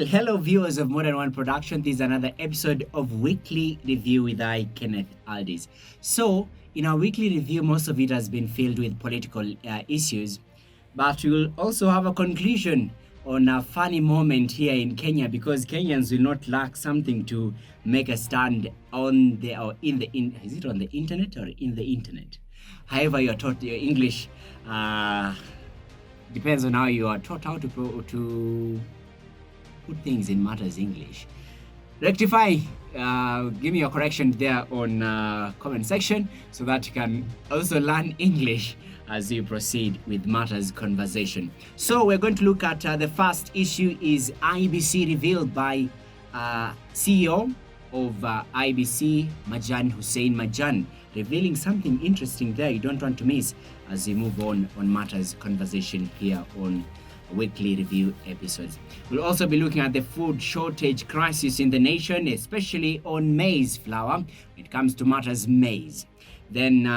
Hello, viewers of Modern One Production. This is another episode of Weekly Review with I, Kenneth Aldis. So, in our weekly review, most of it has been filled with political issues, but we'll also have a conclusion on a funny moment here in Kenya because Kenyans will not lack something to make a stand on the or in the is it on the internet or in the internet? However, you are taught your English depends on how you are taught how to put things in matters English. Rectify, give me a correction there on comment section so that you can also learn English as you proceed with matters conversation. So we're going to look at the first issue is IBC revealed by CEO of IBC, Majan Hussein Majan, revealing something interesting there you don't want to miss as we move on matters conversation here on weekly review episodes. We'll also be looking at the food shortage crisis in the nation, especially on maize flour when it comes to matters maize. Then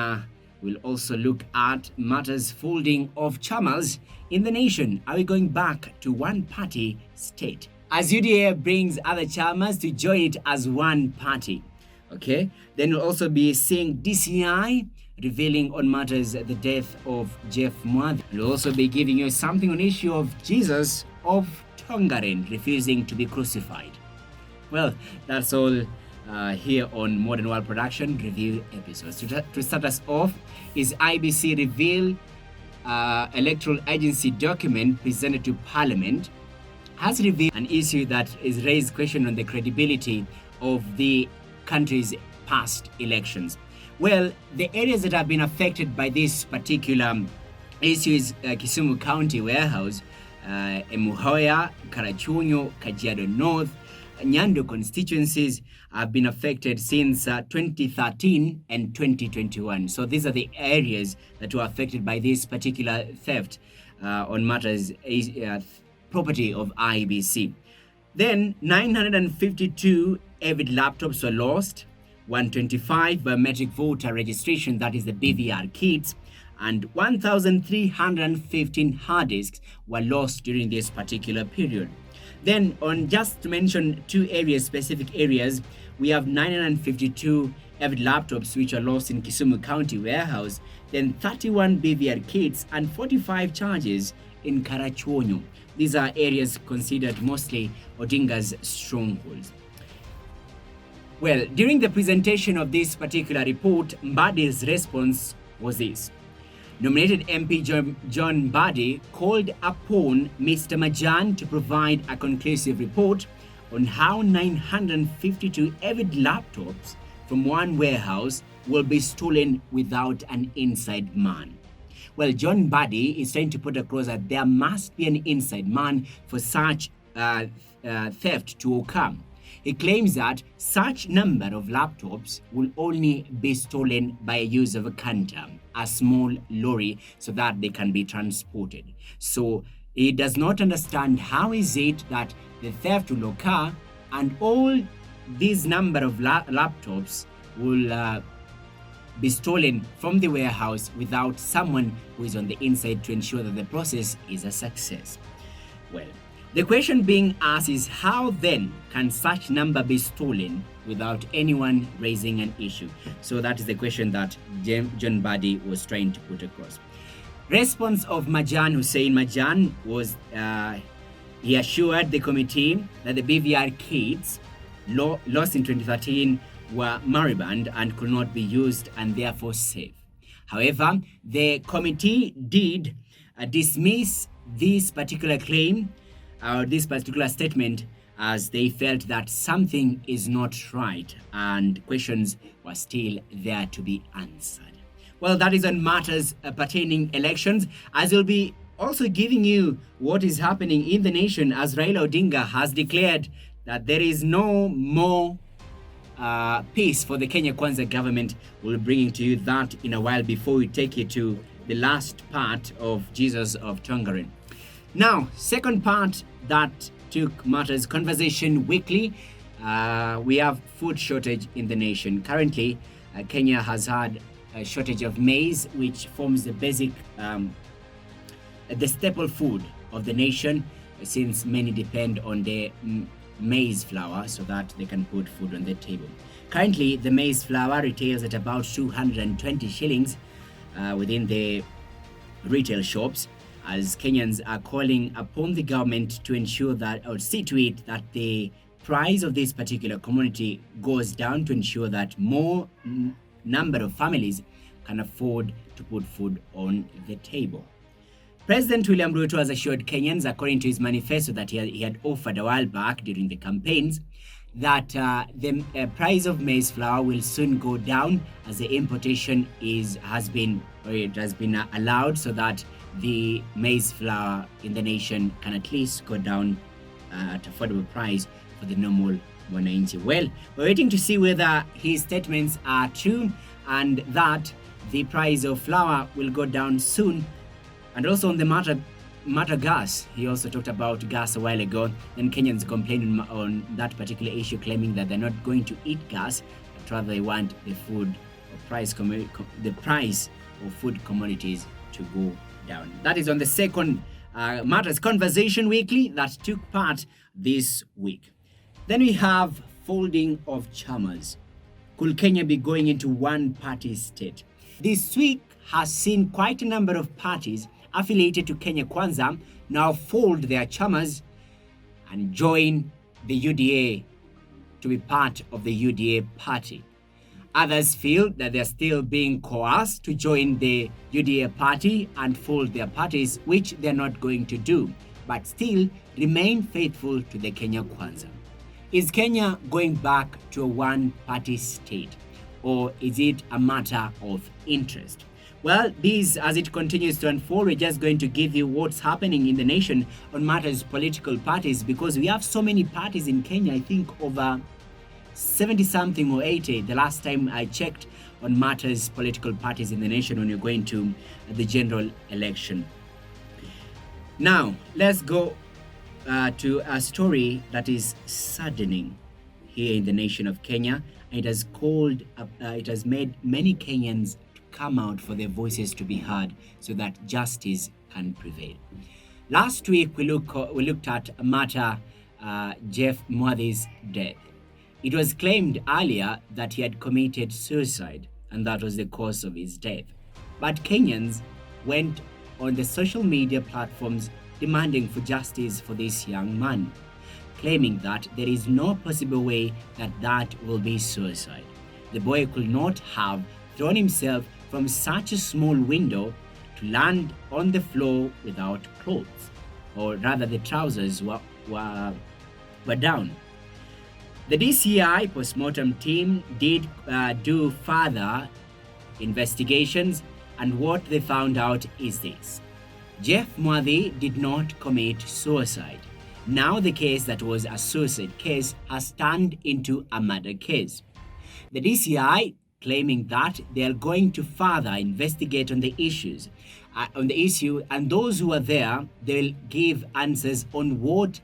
we'll also look at matters folding of chamas in the nation. Are we going back to one party state? As UDA brings other chamas to join it as one party. Okay, then we'll also be seeing DCI revealing on matters the death of Jeff Mwadhi. We'll also be giving you something on issue of Jesus of Tongaren refusing to be crucified. Well, that's all here on Modern World Production review episodes. To start us off is IBC reveal electoral agency document presented to Parliament has revealed an issue that is raised question on the credibility of the country's past elections. Well, the areas that have been affected by this particular issue is Kisumu County Warehouse, Emuhoya, Karachuonyo, Kajiado North, Nyando constituencies have been affected since 2013 and 2021. So these are the areas that were affected by this particular theft on matters property of IBC. Then 952 Avid laptops were lost, 125 biometric voter registration, that is the BVR kits, and 1,315 hard disks were lost during this particular period. Then, on just to mention two areas, specific areas, we have 952 Avid laptops which are lost in Kisumu County Warehouse, then 31 BVR kits and 45 charges in Karachuonyo. These are areas considered mostly Odinga's strongholds. Well, during the presentation of this particular report, Mbadi's response was this. Nominated MP John Mbadi called upon Mr. Majan to provide a conclusive report on how 952 Avid laptops from one warehouse will be stolen without an inside man. Well, John Mbadi is trying to put across that there must be an inside man for such theft to occur. He claims that such number of laptops will only be stolen by use of a canter, a small lorry, so that they can be transported. So he does not understand how is it that the theft will occur and all these number of laptops will be stolen from the warehouse without someone who is on the inside to ensure that the process is a success. Well, the question being asked is how then can such number be stolen without anyone raising an issue? So that is the question that John Mbadi was trying to put across. Response of Majan Hussein Majan was he assured the committee that the BVR kits lost in 2013 were moribund and could not be used and therefore safe. However, the committee did dismiss this particular claim this particular statement as they felt that something is not right and questions were still there to be answered. Well, that is on matters pertaining elections, as we'll be also giving you what is happening in the nation as Raila Odinga has declared that there is no more peace for the Kenya Kwanza government. We'll bring to you that in a while before we take you to the last part of Jesus of Tongaren. Now, second part that took matters conversation weekly, we have food shortage in the nation. Currently, Kenya has had a shortage of maize, which forms the basic, the staple food of the nation. since many depend on the maize flour so that they can put food on the table. Currently, the maize flour retails at about 220 shillings within the retail shops, as Kenyans are calling upon the government to ensure that, or see to it that the price of this particular commodity goes down to ensure that more number of families can afford to put food on the table. President William Ruto has assured Kenyans, according to his manifesto that he had offered a while back during the campaigns, that the price of maize flour will soon go down as the importation has been allowed, so that the maize flour in the nation can at least go down at affordable price for the normal wananchi. Well, we're waiting to see whether his statements are true and that the price of flour will go down soon. And also on the matter gas, he also talked about gas a while ago, and Kenyans complaining on that particular issue, claiming that they're not going to eat gas, but rather they want the price of food commodities to go down. That is on the second Matters Conversation Weekly that took part this week. Then we have folding of chamas. Could Kenya be going into one-party state? This week has seen quite a number of parties affiliated to Kenya Kwanza now fold their chamas and join the UDA to be part of the UDA party. Others feel that they're still being coerced to join the UDA party and fold their parties, which they're not going to do, but still remain faithful to the Kenya Kwanza. Is Kenya going back to a one-party state, or is it a matter of interest? Well, this, as it continues to unfold, we're just going to give you what's happening in the nation on matters political parties, because we have so many parties in Kenya. I think over 70-something or 80, the last time I checked, on matters political parties in the nation when you're going to the general election. Now, let's go to a story that is saddening here in the nation of Kenya. It has made many Kenyans come out for their voices to be heard so that justice can prevail. Last week, we looked at a matter, Jeff Mwadhi's death. It was claimed earlier that he had committed suicide, and that was the cause of his death. But Kenyans went on the social media platforms demanding for justice for this young man, claiming that there is no possible way that will be suicide. The boy could not have thrown himself from such a small window to land on the floor without clothes, or rather the trousers were down. The DCI postmortem team did do further investigations, and what they found out is this: Jeff Mwadhi did not commit suicide. Now the case that was a suicide case has turned into a murder case. The DCI claiming that they are going to further investigate on the issue, and those who are there, they'll give answers on what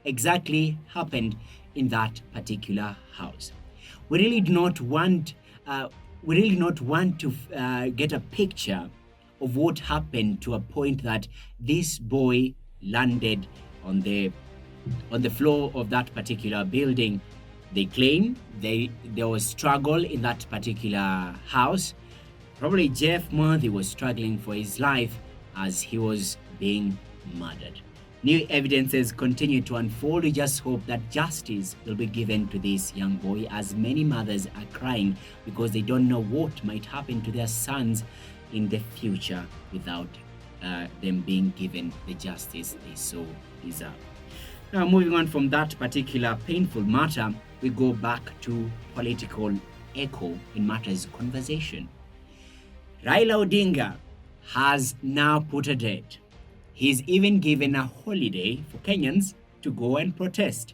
exactly happened in that particular house. We really do not want to get a picture of what happened to a point that this boy landed on the floor of that particular building. They claim there was struggle in that particular house. Probably Jeff Mwadhi was struggling for his life as he was being murdered. New evidences continue to unfold. We just hope that justice will be given to this young boy, as many mothers are crying because they don't know what might happen to their sons in the future without them being given the justice they so deserve. Now, moving on from that particular painful matter, we go back to political echo in matters conversation. Raila Odinga has now put a date. He's even given a holiday for Kenyans to go and protest.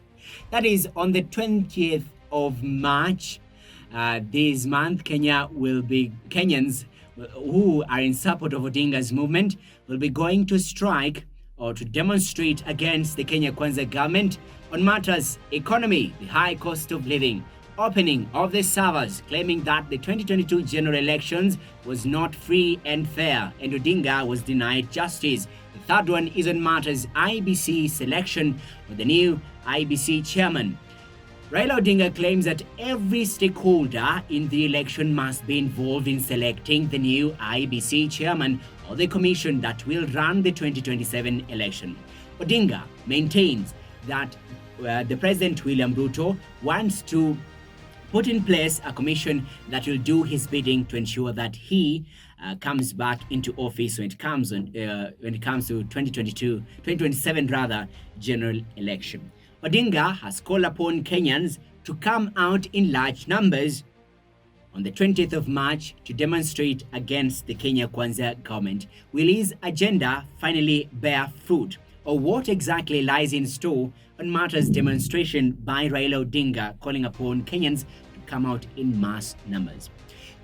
That is on the 20th of March. This month, Kenyans who are in support of Odinga's movement will be going to strike or to demonstrate against the Kenya Kwanza government on matters economy, the high cost of living, opening of the servers, claiming that the 2022 general elections was not free and fair, and Odinga was denied justice. The third one is on matters IBC selection of the new IBC chairman. Raila Odinga claims that every stakeholder in the election must be involved in selecting the new IBC chairman or the commission that will run the 2027 election. Odinga maintains that the President William Ruto wants to put in place a commission that will do his bidding to ensure that he comes back into office when it comes to 2027 general election. Odinga has called upon Kenyans to come out in large numbers on the 20th of March to demonstrate against the Kenya Kwanza government. Will his agenda finally bear fruit? Or what exactly lies in store on matters demonstration by Raila Odinga calling upon Kenyans to come out in mass numbers?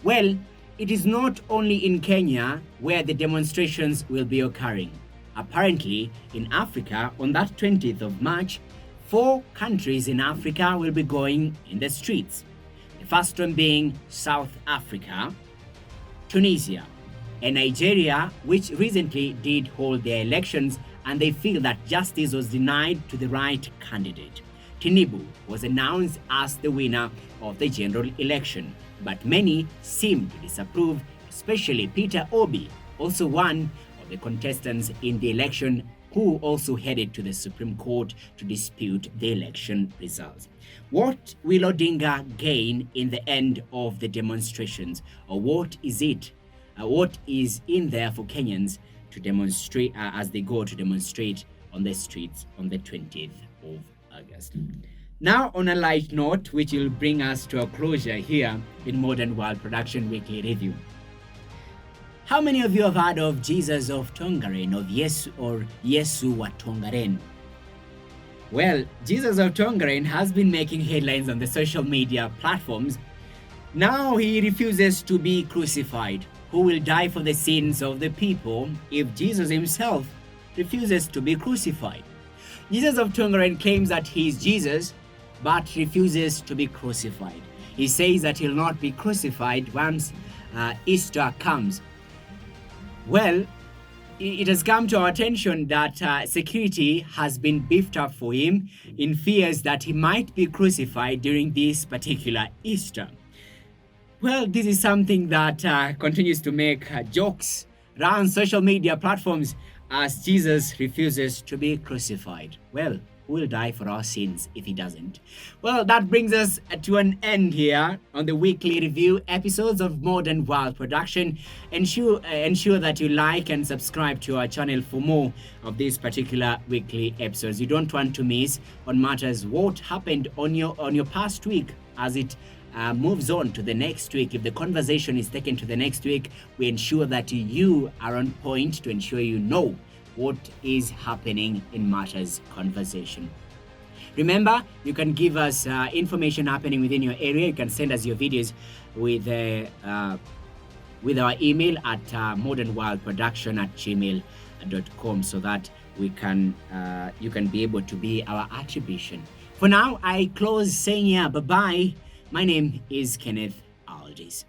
Well, it is not only in Kenya where the demonstrations will be occurring. Apparently, in Africa, on that 20th of March, 4 countries in Africa will be going in the streets. The first one being South Africa, Tunisia, and Nigeria, which recently did hold their elections, and they feel that justice was denied to the right candidate. Tinubu was announced as the winner of the general election, but many seem to disapprove, especially Peter Obi, also one of the contestants in the election, who also headed to the Supreme Court to dispute the election results. What will Odinga gain in the end of the demonstrations, or what is it? What is in there for Kenyans to demonstrate as they go to demonstrate on the streets on the 20th of August? Now, on a light note, which will bring us to a closure here in Modern World Production Weekly Review. How many of you have heard of Jesus of Tongaren, of Yesu or Yesu wa Tongaren? Well, Jesus of Tongaren has been making headlines on the social media platforms. Now he refuses to be crucified. Who will die for the sins of the people if Jesus himself refuses to be crucified? Jesus of Tongaren claims that he is Jesus, but refuses to be crucified. He says that he'll not be crucified once Easter comes. Well, it has come to our attention that security has been beefed up for him in fears that he might be crucified during this particular Easter. Well, this is something that continues to make jokes around social media platforms as Jesus refuses to be crucified. Well, who will die for our sins if he doesn't? Well, that brings us to an end here on the weekly review episodes of Modern World Production. Ensure that you like and subscribe to our channel for more of these particular weekly episodes. You don't want to miss on matters what happened on your past week as it moves on to the next week. If the conversation is taken to the next week, we ensure that you are on point to ensure you know what is happening in matters conversation. Remember, you can give us information happening within your area. You can send us your videos with our email at modernworldproduction@gmail.com so that you can be able to be our attribution. For now, I close saying bye-bye. My name is Kenneth Aldis.